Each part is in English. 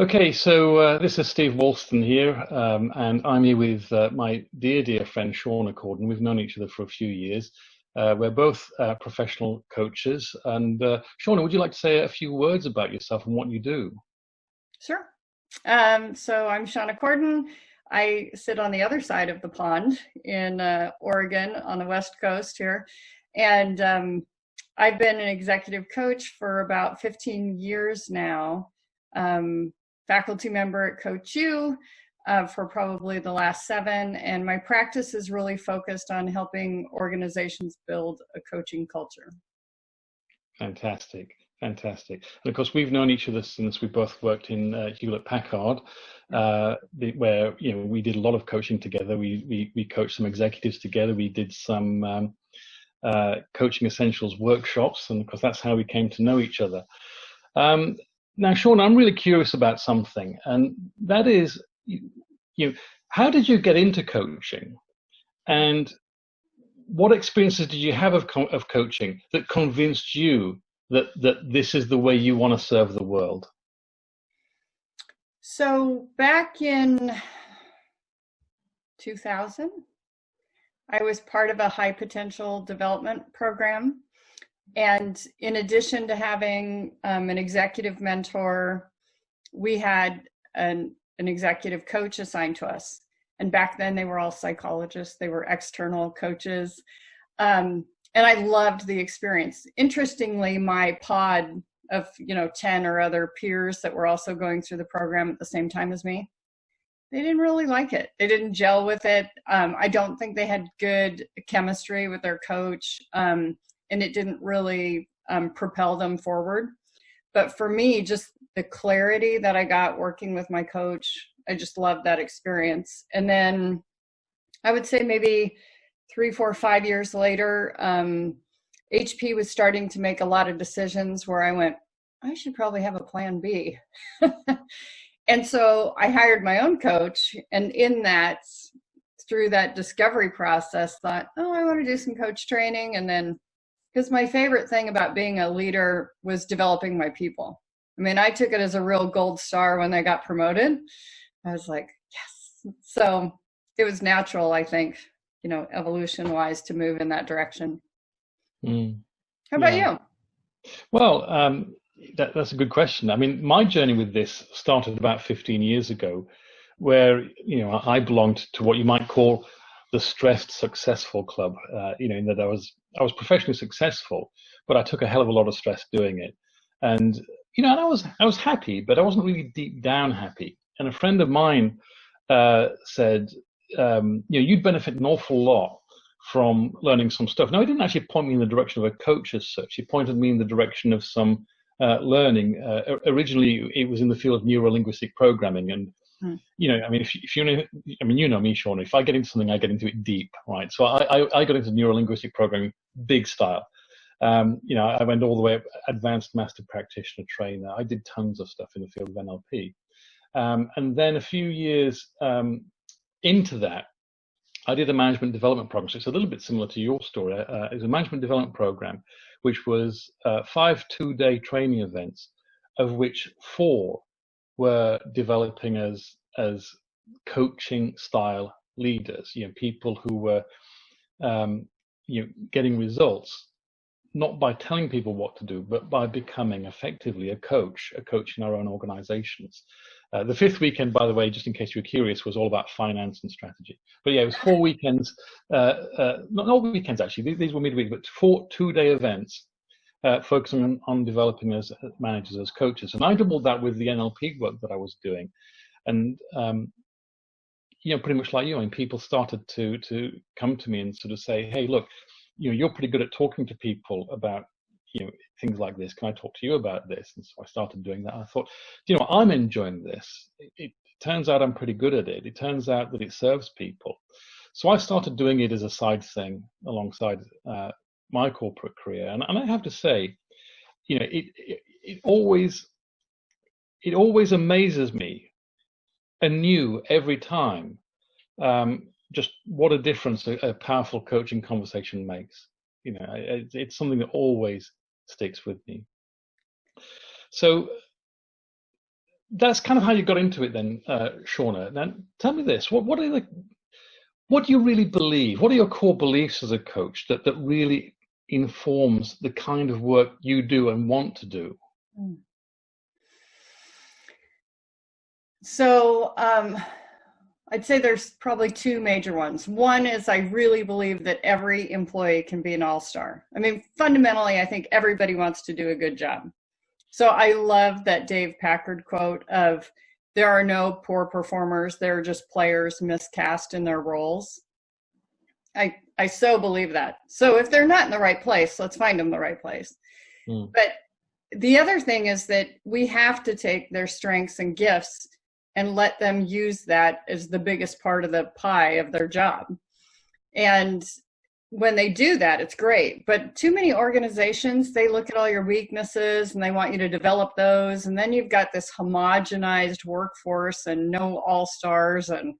Okay, so this is Steve Woolston here, and I'm here with my dear friend Shawna Corden. We've known each other for a few years. We're both professional coaches. And Shawna, would you like to say a few words about yourself and what you do? Sure. So I'm Shawna Corden. I sit on the other side of the pond in Oregon on the West Coast here. And I've been an executive coach for about 15 years now. Faculty member at Coach U for probably the last 7. And my practice is really focused on helping organizations build a coaching culture. Fantastic. Fantastic. And of course, we've known each other since we both worked in Hewlett-Packard, where we did a lot of coaching together. We coached some executives together. We did some coaching essentials workshops, and of course, that's how we came to know each other. Now, Sean, I'm really curious about something, and that is, how did you get into coaching, and what experiences did you have of coaching that convinced you that this is the way you want to serve the world? So back in 2000, I was part of a high potential development program. And in addition to having an executive mentor, we had an executive coach assigned to us. And back then they were all psychologists. They were external coaches. And I loved the experience. Interestingly, my pod of 10 or other peers that were also going through the program at the same time as me, they didn't really like it. They didn't gel with it. I don't think they had good chemistry with their coach, and it didn't really propel them forward. But for me, just the clarity that I got working with my coach, I just loved that experience. And then I would say maybe 3, 4, 5 years later, HP was starting to make a lot of decisions where I went, I should probably have a plan B. And so I hired my own coach. And in that, through that discovery process, thought, I want to do some coach training. And then, because my favorite thing about being a leader was developing my people. I mean, I took it as a real gold star when I got promoted. I was like, yes. So it was natural, I think, evolution-wise, to move in that direction. How about you? Well, that's a good question. I mean, my journey with this started about 15 years ago, where I belonged to what you might call the stressed successful club. In that I was professionally successful, but I took a hell of a lot of stress doing it, and and I was happy, but I wasn't really deep down happy. And a friend of mine said, you'd benefit an awful lot from learning some stuff. Now, he didn't actually point me in the direction of a coach as such. He pointed me in the direction of some learning. Originally, it was in the field of neuro-linguistic programming. And, I mean, if you know me, Sean, if I get into something, I get into it deep, right? So I got into neuro-linguistic programming, big style. I went all the way up, advanced master practitioner trainer. I did tons of stuff in the field of NLP. And then a few years into that, I did a management development program. So it's a little bit similar to your story. It was a management development program, which was 5 2-day training events, of which 4 were developing as coaching style leaders. People who were getting results, not by telling people what to do, but by becoming effectively a coach in our own organizations. The 5th weekend, by the way, just in case you were curious, was all about finance and strategy. But yeah, it was 4 weekends, not all weekends actually, these were midweek, but 4 2-day events focusing on developing as managers, as coaches. And I doubled that with the NLP work that I was doing. And, pretty much like you, I mean, people started to come to me and sort of say, hey, look, you're pretty good at talking to people about things like this. Can I talk to you about this? And so I started doing that. I thought, I'm enjoying this. It turns out I'm pretty good at it. It turns out that it serves people. So I started doing it as a side thing alongside my corporate career. And I have to say, it always amazes me anew every time just what a difference a powerful coaching conversation makes. It's something that always sticks with me. So that's kind of how you got into it then, Shawna. Now, tell me this: what do you really believe? What are your core beliefs as a coach that really informs the kind of work you do and want to do? So I'd say there's probably two major ones. One is I really believe that every employee can be an all-star. I mean, fundamentally, I think everybody wants to do a good job. So I love that Dave Packard quote of, there are no poor performers, there are just players miscast in their roles. I so believe that. So if they're not in the right place, let's find them the right place. But the other thing is that we have to take their strengths and gifts and let them use that as the biggest part of the pie of their job. And when they do that, it's great. But too many organizations, they look at all your weaknesses and they want you to develop those. And then you've got this homogenized workforce and no all-stars. And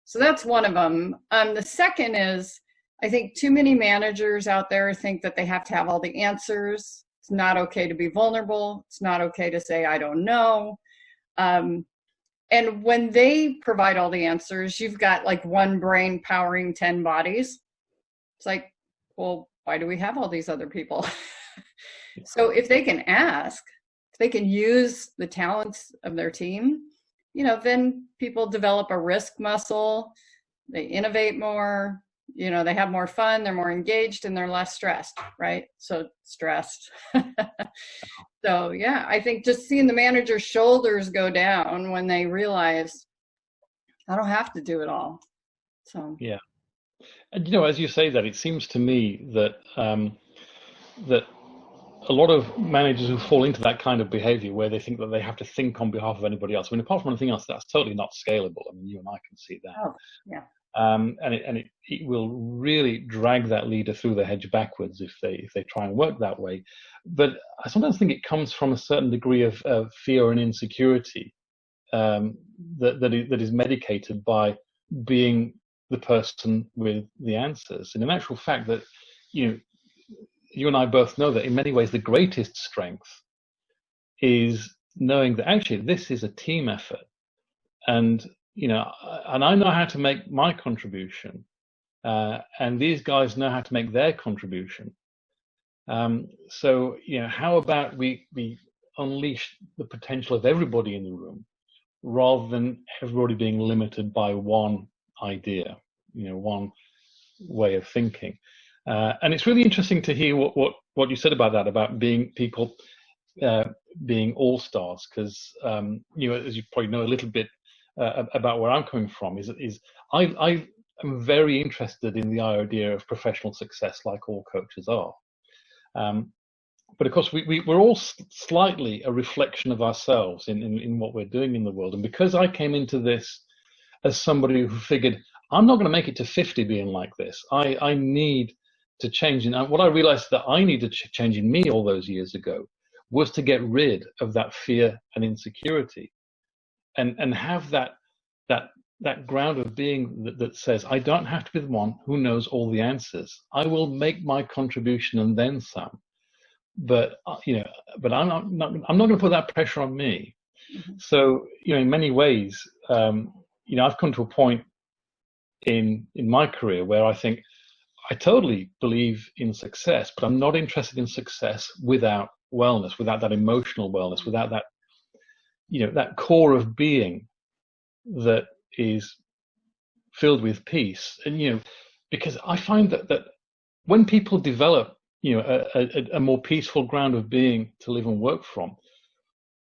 so that's one of them. The second is, I think too many managers out there think that they have to have all the answers. It's not okay to be vulnerable. It's not okay to say, I don't know. And when they provide all the answers, you've got like one brain powering 10 bodies. It's like, well, why do we have all these other people? So if they can ask, if they can use the talents of their team, then people develop a risk muscle, they innovate more, they have more fun, they're more engaged, and they're less stressed, right? So stressed. So yeah, I think just seeing the manager's shoulders go down when they realize, I don't have to do it all. So yeah. And as you say that, it seems to me that that a lot of managers who fall into that kind of behavior, where they think that they have to think on behalf of anybody else. I mean, apart from anything else, that's totally not scalable. I mean, you and I can see that. Oh, yeah. And it will really drag that leader through the hedge backwards if they try and work that way. But I sometimes think it comes from a certain degree of fear and insecurity that is medicated by being the person with the answers. And in actual fact, that you and I both know that in many ways the greatest strength is knowing that actually this is a team effort, and and I know how to make my contribution, and these guys know how to make their contribution. So how about we unleash the potential of everybody in the room, rather than everybody being limited by one idea, one way of thinking. And it's really interesting to hear what you said about that, about being people being all stars, because as you probably know a little bit about where I'm coming from, is I am very interested in the idea of professional success, like all coaches are. But of course, we're all slightly a reflection of ourselves in what we're doing in the world. And because I came into this as somebody who figured, I'm not going to make it to 50 being like this. I need to change. And what I realized that I needed to change in me all those years ago was to get rid of that fear and insecurity, and have that ground of being that says, I don't have to be the one who knows all the answers. I will make my contribution and then some. But but I'm not going to put that pressure on me. Mm-hmm. So in many ways, I've come to a point in my career where I think I totally believe in success, but I'm not interested in success without wellness, without that emotional wellness, without that that core of being that is filled with peace. And because I find that when people develop a more peaceful ground of being to live and work from,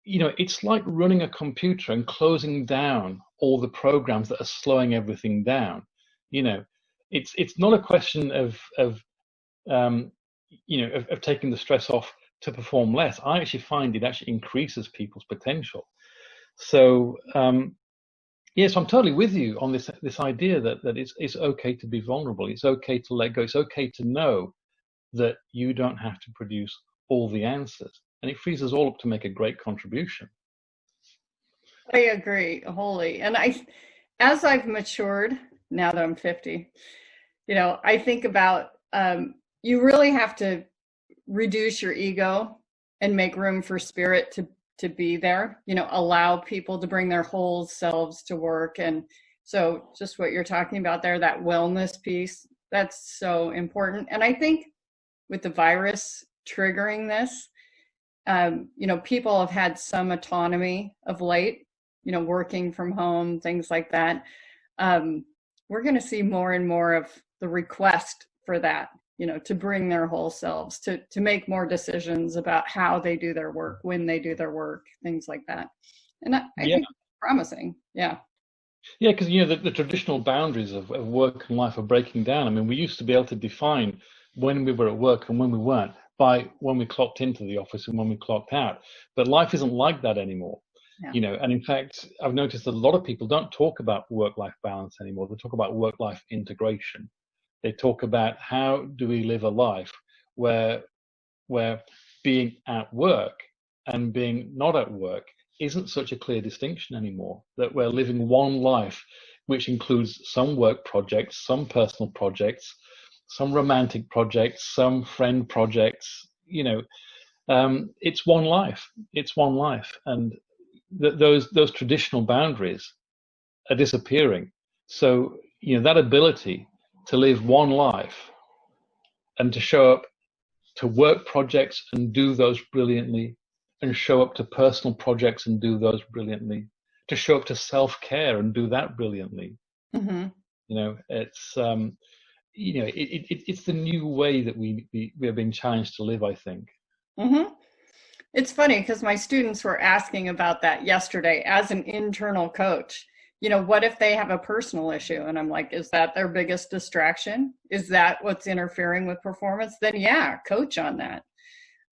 it's like running a computer and closing down all the programs that are slowing everything down. It's not a question of taking the stress off to perform less. I actually find it actually increases people's potential. So yes, I'm totally with you on this idea that it's okay to be vulnerable. It's okay to let go. It's okay to know that you don't have to produce all the answers, and it frees us all up to make a great contribution. I agree wholly. And as I've matured, now that I'm 50, I think about, you really have to reduce your ego and make room for spirit to be there, allow people to bring their whole selves to work. And so just what you're talking about there, that wellness piece, that's so important. And I think with the virus triggering this, people have had some autonomy of late, working from home, things like that. We're going to see more and more of the request for that, to bring their whole selves, to make more decisions about how they do their work, when they do their work, things like that. And I think it's promising. Yeah. Yeah, because the traditional boundaries of work and life are breaking down. I mean, we used to be able to define when we were at work and when we weren't by when we clocked into the office and when we clocked out. But life isn't like that anymore. Yeah. And in fact, I've noticed that a lot of people don't talk about work-life balance anymore. They talk about work-life integration. They talk about how do we live a life where being at work and being not at work isn't such a clear distinction anymore, that we're living one life, which includes some work projects, some personal projects, some romantic projects, some friend projects. It's one life. It's one life. And those traditional boundaries are disappearing. So, that ability to live one life and to show up to work projects and do those brilliantly, and show up to personal projects and do those brilliantly, to show up to self-care and do that brilliantly. Mm-hmm. It's it's the new way that we are being challenged to live, I think. Mm-hmm. It's funny because my students were asking about that yesterday as an internal coach. What if they have a personal issue? And I'm like, is that their biggest distraction? Is that what's interfering with performance? Then yeah, coach on that.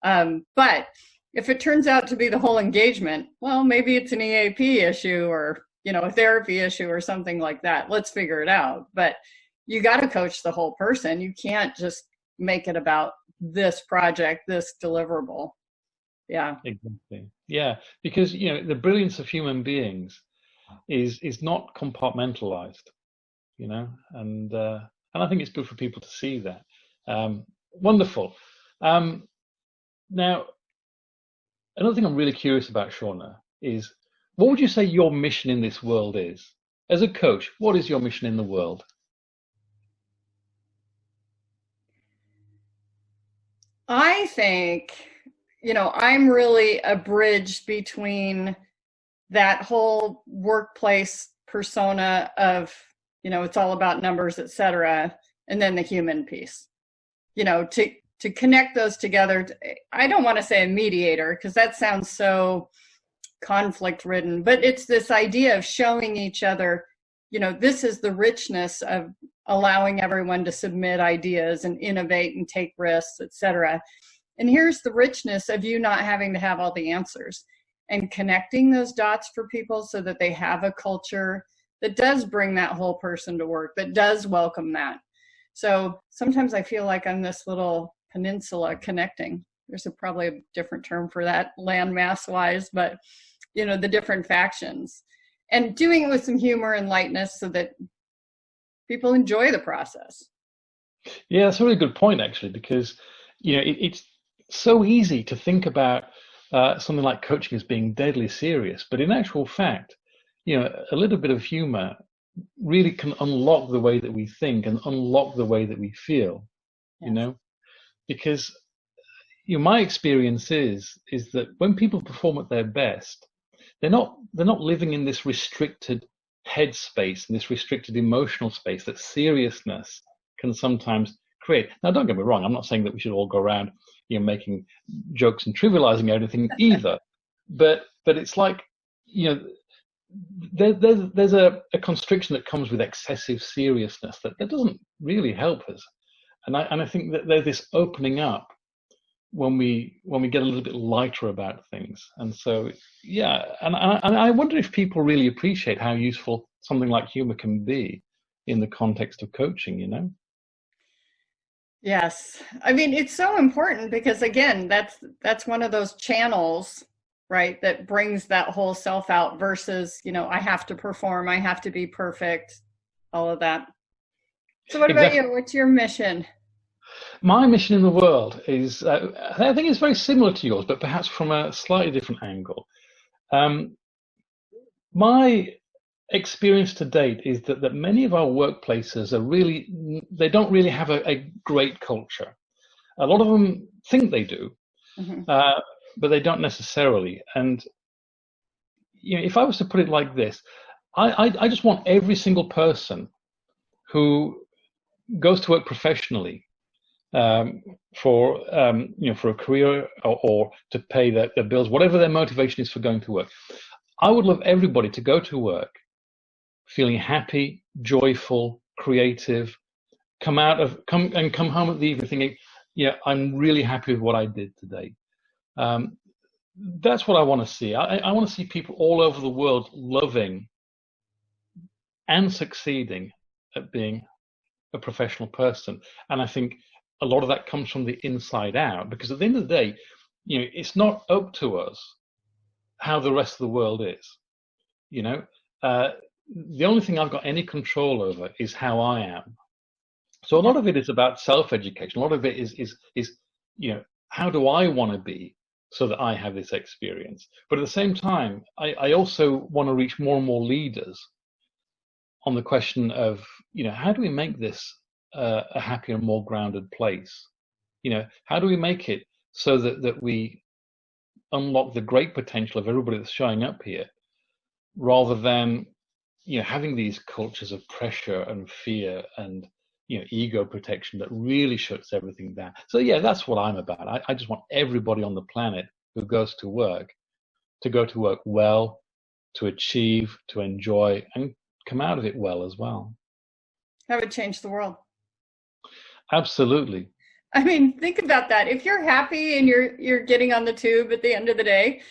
But if it turns out to be the whole engagement, well, maybe it's an EAP issue or, a therapy issue or something like that. Let's figure it out. But you got to coach the whole person. You can't just make it about this project, this deliverable. Yeah. Exactly. Yeah. Because, the brilliance of human beings is not compartmentalized, and I think it's good for people to see that. Wonderful. Now, another thing I'm really curious about, Shawna, is what would you say your mission in this world is? As a coach, what is your mission in the world? I think, I'm really a bridge between that whole workplace persona of, it's all about numbers, et cetera, and then the human piece, to connect those together. I don't want to say a mediator because that sounds so conflict ridden, but it's this idea of showing each other, this is the richness of allowing everyone to submit ideas and innovate and take risks, et cetera. And here's the richness of you not having to have all the answers and connecting those dots for people so that they have a culture that does bring that whole person to work, that does welcome that. So sometimes I feel like I'm this little peninsula connecting. There's probably a different term for that landmass wise, but the different factions, and doing it with some humor and lightness so that people enjoy the process. Yeah, that's a really good point, actually, because it's so easy to think about something like coaching as being deadly serious, but in actual fact, a little bit of humor really can unlock the way that we think and unlock the way that we feel. Yes. Because my experience is that when people perform at their best, they're not living in this restricted headspace and this restricted emotional space that seriousness can sometimes create. Now, don't get me wrong, I'm not saying that we should all go around making jokes and trivializing everything either, but it's like there's a constriction that comes with excessive seriousness that doesn't really help us, and I think that there's this opening up when we get a little bit lighter about things. And so and I wonder if people really appreciate how useful something like humor can be in the context of coaching. Yes. I mean, it's so important because, again, that's one of those channels, right, that brings that whole self out versus, I have to perform, I have to be perfect, all of that. So what about you? What's your mission? My mission in the world is, I think it's very similar to yours, but perhaps from a slightly different angle. Um, my experience to date is that many of our workplaces are really, they don't really have a great culture. A lot of them think they do, Hmm. but they don't necessarily. And if I was to put it like this, I just want every single person who goes to work professionally, for for a career, or to pay their bills, whatever their motivation is for going to work. I would love everybody to go to work feeling happy, joyful, creative, come home at the evening thinking, yeah, I'm really happy with what I did today. Um, that's what I want to see. I want to see people all over the world loving and succeeding at being a professional person. And I think a lot of that comes from the inside out, because at the end of the day, it's not up to us how the rest of the world is. You know, uh, the only thing I've got any control over is how I am. So a lot of it is about self-education. A lot of it is how do I want to be so that I have this experience. But at the same time, I also want to reach more and more leaders on the question of, how do we make this a happier and more grounded place? How do we make it so that we unlock the great potential of everybody that's showing up here, rather than having these cultures of pressure and fear and ego protection that really shuts everything down. So yeah, that's what I'm about. I just want everybody on the planet who goes to work to go to work well, to achieve, to enjoy, and come out of it well as well. That would change the world. Absolutely. I mean, think about that. If you're happy and you're getting on the tube at the end of the day,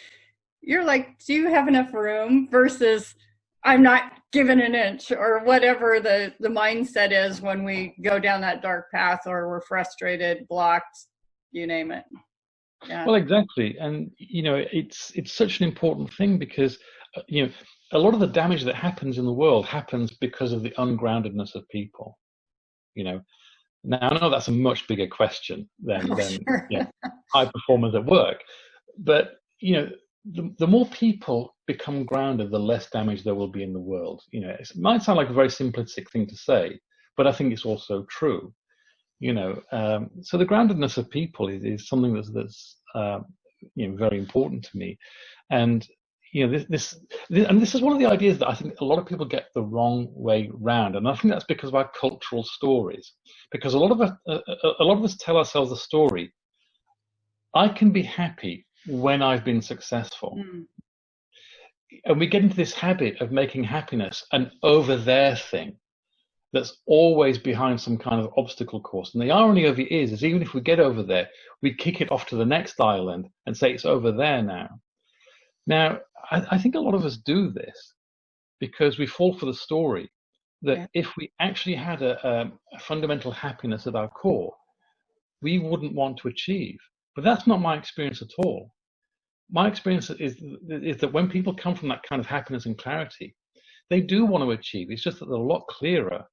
you're like, do you have enough room? Versus, I'm not given an inch, or whatever the mindset is when we go down that dark path, or we're frustrated, blocked, you name it. Yeah. Well, exactly. And it's such an important thing, because a lot of the damage that happens in the world happens because of the ungroundedness of people. Now, I know that's a much bigger question than Sure. high performers at work, but the more people become grounded, the less damage there will be in the world. It might sound like a very simplistic thing to say, but I think it's also true. So the groundedness of people is something that's very important to me. And this is one of the ideas that I think a lot of people get the wrong way round, and I think that's because of our cultural stories. Because a lot of us tell ourselves a story: I can be happy when I've been successful. Mm. And we get into this habit of making happiness an over there thing that's always behind some kind of obstacle course. And the irony of it is even if we get over there, we kick it off to the next island and say it's over there now. Now, I think a lot of us do this because we fall for the story that if we actually had a fundamental happiness at our core, we wouldn't want to achieve. But that's not my experience at all. My experience is that when people come from that kind of happiness and clarity, they do want to achieve. It's just that they're a lot clearer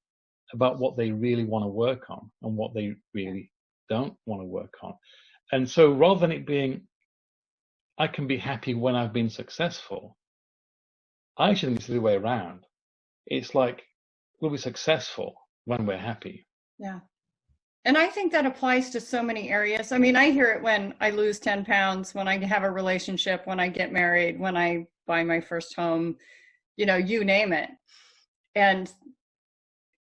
about what they really want to work on and what they really don't want to work on. And so rather than it being, I can be happy when I've been successful, I actually think it's the other way around. It's like, we'll be successful when we're happy. Yeah. And I think that applies to so many areas. I mean, I hear it when I lose 10 pounds, when I have a relationship, when I get married, when I buy my first home, you name it. And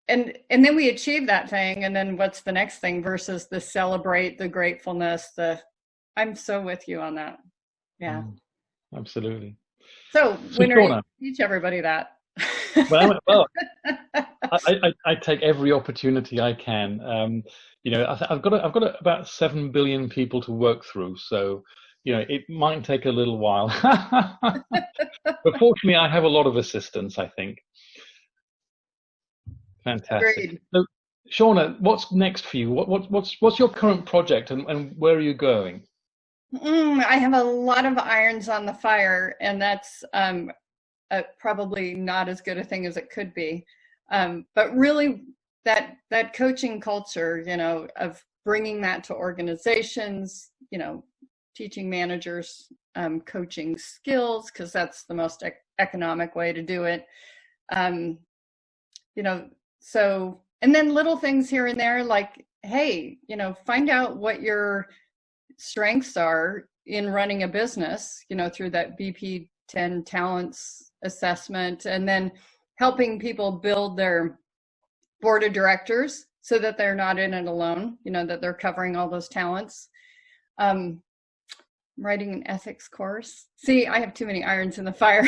then we achieve that thing. And then what's the next thing versus the celebrate, the gratefulness, I'm so with you on that. Yeah. Absolutely. So when are you going to teach everybody that? Well, I take every opportunity I can. I've got about 7 billion people to work through, so it might take a little while. But fortunately, I have a lot of assistance, I think. Fantastic. Agreed. So, Shawna, what's next for you? What's your current project, and where are you going? I have a lot of irons on the fire, and that's probably not as good a thing as it could be. But really, that coaching culture, of bringing that to organizations, teaching managers coaching skills, because that's the most economic way to do it. You know, so, and then little things here and there, like, hey, you know, find out what your strengths are in running a business, you know, through that BP 10 talents assessment, and then helping people build their board of directors so that they're not in it alone, you know, that they're covering all those talents. Writing an ethics course. See, I have too many irons in the fire.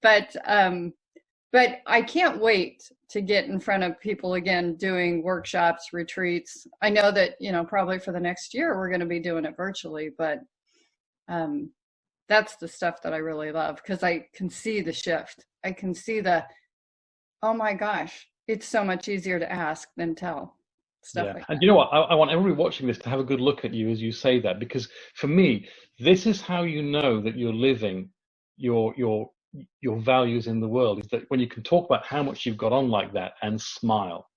But I can't wait to get in front of people again, doing workshops, retreats. I know that, you know, probably for the next year, we're going to be doing it virtually, but that's the stuff that I really love, because I can see the shift. I can see oh my gosh, it's so much easier to ask than tell. Stuff like that. And you know what? I want everybody watching this to have a good look at you as you say that, because for me, this is how you know that you're living your values in the world, is that when you can talk about how much you've got on like that and smile,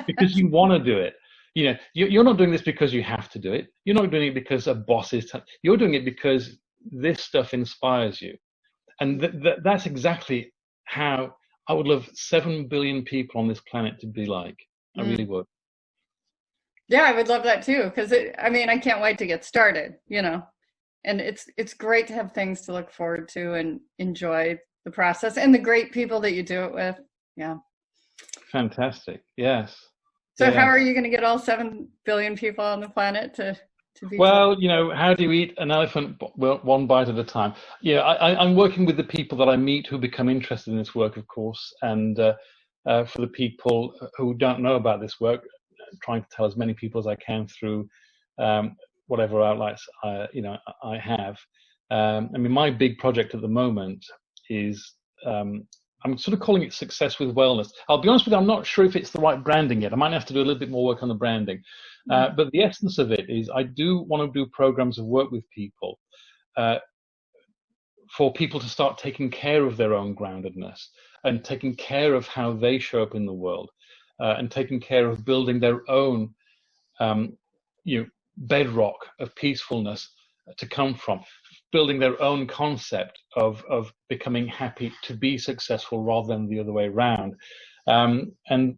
because you want to do it. You know, you're not doing this because you have to do it. You're not doing it because a boss is. You're doing it because this stuff inspires you, and that's exactly how I would love 7 billion people on this planet to be like. I really would. Yeah, I would love that too, because I mean, I can't wait to get started, you know, and it's great to have things to look forward to and enjoy the process and the great people that you do it with. Yeah. Fantastic. Yes. So how are you going to get all 7 billion people on the planet to be? Well, you know, how do you eat an elephant one bite at a time? Yeah, I'm working with the people that I meet who become interested in this work, of course, and for the people who don't know about this work, trying to tell as many people as I can through whatever outlets I have. I mean, my big project at the moment is I'm sort of calling it Success with Wellness. I'll be honest with you, I'm not sure if it's the right branding yet. I might have to do a little bit more work on the branding. But the essence of it is I do want to do programs of work with people for people to start taking care of their own groundedness and taking care of how they show up in the world, and taking care of building their own bedrock of peacefulness to come from, building their own concept of becoming happy to be successful rather than the other way around. And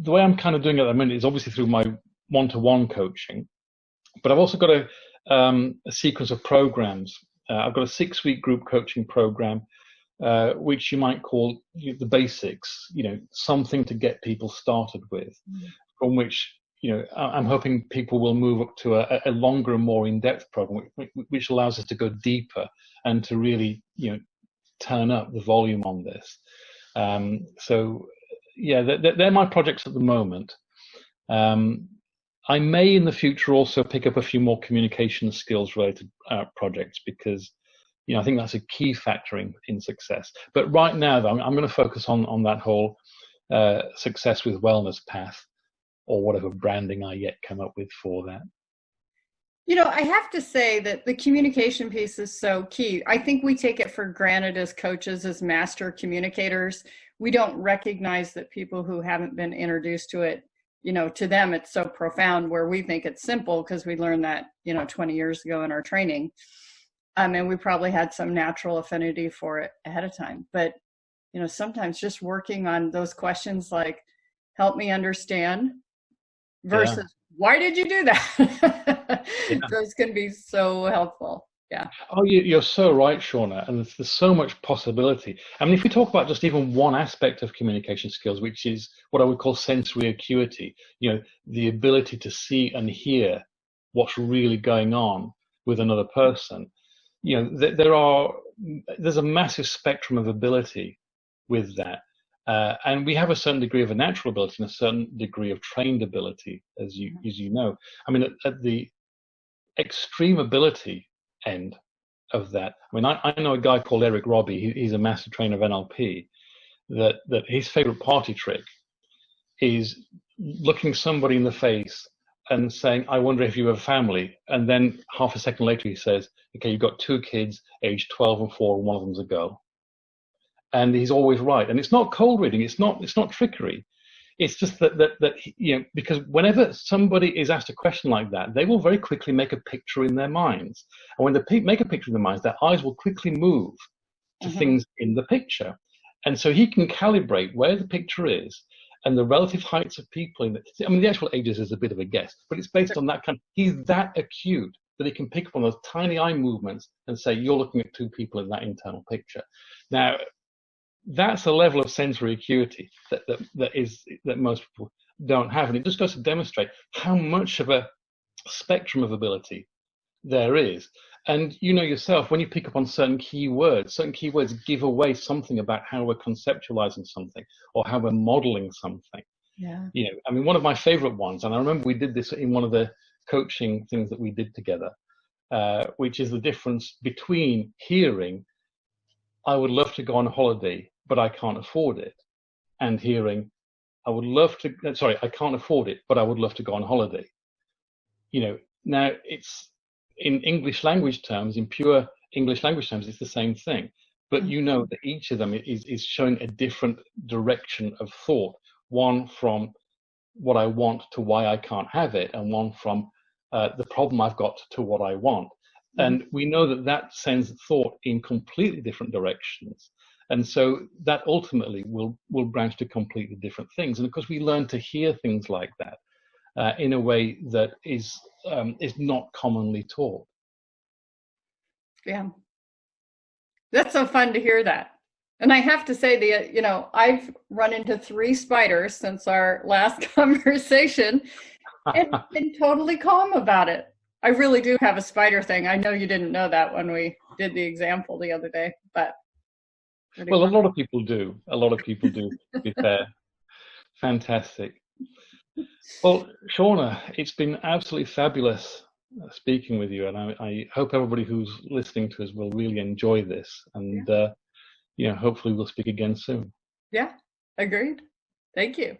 the way I'm kind of doing it at the minute is obviously through my one-to-one coaching, but I've also got a sequence of programs. I've got a 6-week group coaching program, which you might call the basics, you know, something to get people started with, from which, you know, I'm hoping people will move up to a longer and more in-depth program, which allows us to go deeper and to really, you know, turn up the volume on this. So, yeah, they're my projects at the moment. I may in the future also pick up a few more communication skills related projects, because, you know, I think that's a key factor in success. But right now, though, I'm going to focus on that whole Success with Wellness path, or whatever branding I yet come up with for that. You know, I have to say that the communication piece is so key. I think we take it for granted as coaches, as master communicators. We don't recognize that people who haven't been introduced to it, you know, to them it's so profound, where we think it's simple because we learned that, you know, 20 years ago in our training. And we probably had some natural affinity for it ahead of time. But, you know, sometimes just working on those questions like, help me understand, versus why did you do that? Those can be so helpful. Yeah. Oh, you're so right, Shawna. And there's so much possibility. I mean, if we talk about just even one aspect of communication skills, which is what I would call sensory acuity, you know, the ability to see and hear what's really going on with another person, you know, there's a massive spectrum of ability with that. And we have a certain degree of a natural ability and a certain degree of trained ability, as you know. I mean, at the extreme ability end of that, I mean, I know a guy called Eric Robbie. He's a master trainer of NLP. That his favorite party trick is looking somebody in the face and saying, "I wonder if you have a family," and then half a second later he says, "Okay, you've got 2 kids, aged 12 and 4, and one of them's a girl." And he's always right. And it's not cold reading. It's not trickery. it's just that because whenever somebody is asked a question like that, they will very quickly make a picture in their minds, and when they make a picture in their minds, their eyes will quickly move to things in the picture, and so he can calibrate where the picture is and the relative heights of people in it. I mean, the actual ages is a bit of a guess, but it's based on that he's that acute that he can pick up on those tiny eye movements and say, you're looking at two people in that internal picture. Now, that's a level of sensory acuity that most people don't have, and it just goes to demonstrate how much of a spectrum of ability there is. And you know yourself, when you pick up on certain keywords give away something about how we're conceptualizing something or how we're modeling something. Yeah. I mean, one of my favorite ones, and I remember we did this in one of the coaching things that we did together, which is the difference between hearing, I would love to go on holiday, but I can't afford it, and hearing, I can't afford it, but I would love to go on holiday. Now it's in English language terms, in pure English language terms, it's the same thing. But you know that each of them is showing a different direction of thought. One from what I want to why I can't have it, and one from the problem I've got to what I want. And we know that sends thought in completely different directions. And so that ultimately will branch to completely different things. And of course, we learn to hear things like that in a way that is not commonly taught. Yeah. That's so fun to hear that. And I have to say, I've run into 3 spiders since our last conversation and been totally calm about it. I really do have a spider thing. I know you didn't know that when we did the example the other day, but. Well, a lot of people do. To be fair. Fantastic. Well, Shawna, it's been absolutely fabulous speaking with you, and I hope everybody who's listening to us will really enjoy this, and hopefully we'll speak again soon. Yeah, agreed. Thank you.